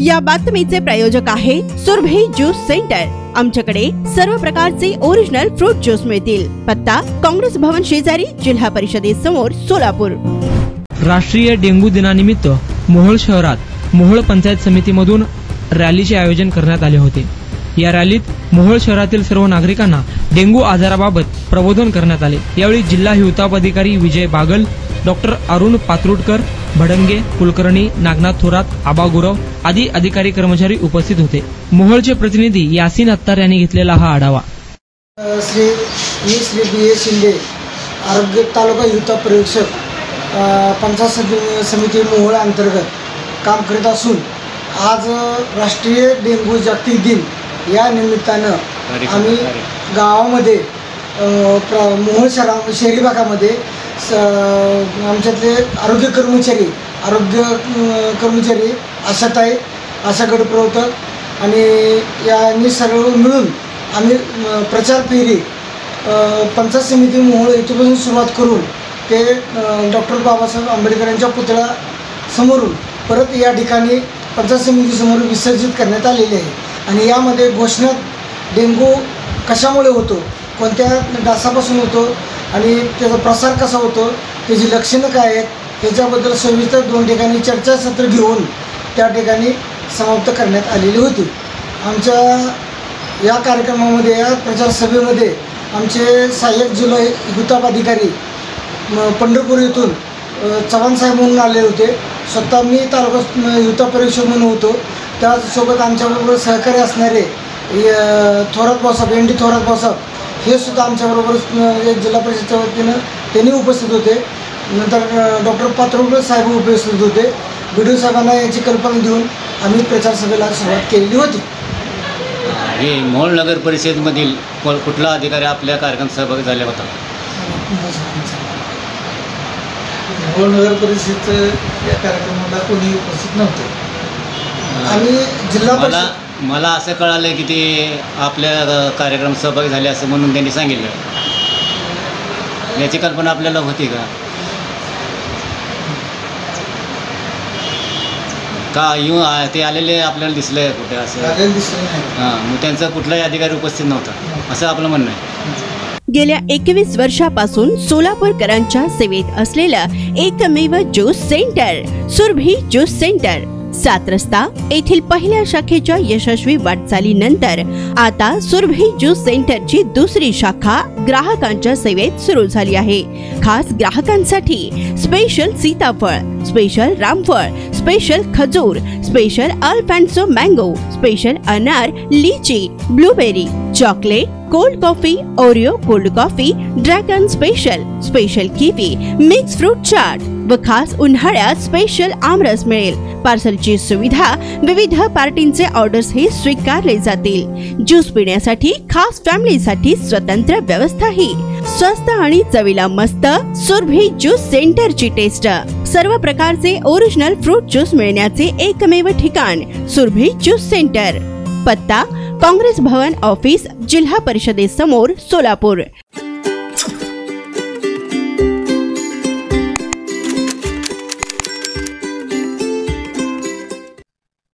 या बातमीचे प्रायोजक आहे सुरभी ज्यूस सेंटर। आमच्याकडे सर्व प्रकारचे ओरिजिनल फ्रूट ज्यूस मिळतील। पत्ता काँग्रेस भवन शेजारी, जिल्हा परिषदेसमोर, सोलापूर। राष्ट्रीय डेंग्यू दिनानिमित्त मोहोळ शहरात मोहोळ पंचायत समितीमधून रॅलीचे आयोजन करण्यात आले होते। या रॅलीत मोहोळ शहरातील सर्व नागरिकांना डेंग्यू आजाराबाबत प्रबोधन करण्यात आले। यावेळी जिल्हा हिवताप अधिकारी विजय बागल, डॉक्टर अरुण पात्रुटकर, भडंगे, कुलकर्णी, नागनाथ थोरात, आबा गुरव आदी अधिकारी कर्मचारी उपस्थित होते। मोहोळचे प्रतिनिधी यासीन अत्तार यांनी घेतलेला हा आढावा। श्री बी ए शिंदे, आरोग्य तालुका हिवताप पर्यवेक्षक, पंचायत समिती मोहोळ अंतर्गत काम करीत असून आज राष्ट्रीय डेंग्यू जागतिक दिन या निमित्तानं आम्ही गावामध्ये मोहोळ शहरी भागामध्ये आमच्यातले आरोग्य कर्मचारी आशाताई, आशा गटप्रवर्तक आणि यांनी सर्व मिळून आम्ही प्रचार फेरी पंचायत समिती मोहोळ इथपासून सुरुवात करून ते डॉक्टर बाबासाहेब आंबेडकर यांच्या पुतळ्यासमोरून परत या ठिकाणी पंचायत समितीसमोर विसर्जित करण्यात आलेले आहे। आणि यामध्ये घोषणा डेंग्यू कशामुळे होतो, कोणत्या डासापासून होतो आणि त्याचा प्रसार कसा होतो, त्याची लक्षणं काय आहेत याच्याबद्दल सविस्तर 2 ठिकाणी चर्चासत्र घेऊन त्या ठिकाणी समाप्त करण्यात आलेली होती। आमच्या या कार्यक्रमामध्ये, या प्रचार सभेमध्ये आमचे सहाय्यक जिल्हा हिवताप अधिकारी पंढरपूर येथून चव्हाण साहेब म्हणून आले होते। स्वतः मी तालुका हिवताप पर्यवेक्षक म्हणून होतो। त्यासोबत आमच्याबरोबर सहकारी असणारे थोरात भाऊसाहेब, एन डी थोरात भाऊसाहेब हे सुद्धा आमच्याबरोबर जिल्हा परिषदेच्या वतीनं त्यांनी उपस्थित होते। नंतर डॉक्टर पात्रुटकर साहेब उपस्थित होते। बीडीओ साहेबांना याची कल्पना देऊन आम्ही प्रचार सभेला सुरुवात केलेली होती। हे मोहोळ नगर परिषदेमधील कुठला अधिकारी आपल्या कार्यक्रमात सहभागी झाला होता? मोहोळ नगर परिषदेच्या या कार्यक्रमाला कोणी उपस्थित नव्हते। आम्ही जिल्हा मला असं कळालं की ते आपल्या कार्यक्रम सहभागी झाले असं म्हणून त्यांनी सांगितलं। याची कल्पना आपल्याला होती का येऊन ते आलेले आपल्याला दिसले कुठे असं? मग त्यांचा कुठलाही अधिकारी उपस्थित नव्हता असं आपलं म्हणणं आहे। गेल्या 21 वर्षापासून सोलापूरकरांच्या सेवेत असलेलं एकमेव juice centre Surabhi juice centre, 7 रस्ता येथील पहिल्या शाखेच्या यशस्वी वाटचालीनंतर आता सुरभी ज्यूस सेंटरची दुसरी शाखा ग्राहकांच्या सेवेत सुरू झाली आहे। खास ग्राहकांसाठी स्पेशल सीताफळ, स्पेशल रामफळ, स्पेशल खजूर, स्पेशल अल्फान्सो मँगो, स्पेशल अनार, लीची, blueberry, chocolate, cold coffee, Oreo cold coffee, dragon special kiwi, mix fruit chaat व खास उन्हाळ्यात स्पेशल आमरस मिळेल। पार्सलची सुविधा, विविध पार्टींचे ऑर्डर्स हे स्वीकारले जातील। ज्यूस पिण्यासाठी खास फॅमिलीसाठी स्वतंत्र व्यवस्थाही। स्वस्त आणि चवीला मस्त सुरभी ज्यूस सेंटरची टेस्ट। सर्व प्रकारचे ओरिजिनल फ्रूट ज्यूस मिळण्याचे एकमेव ठिकाण सुरभी ज्यूस सेंटर। पत्ता काँग्रेस भवन ऑफिस, जिल्हा परिषदेसमोर, सोलापूर।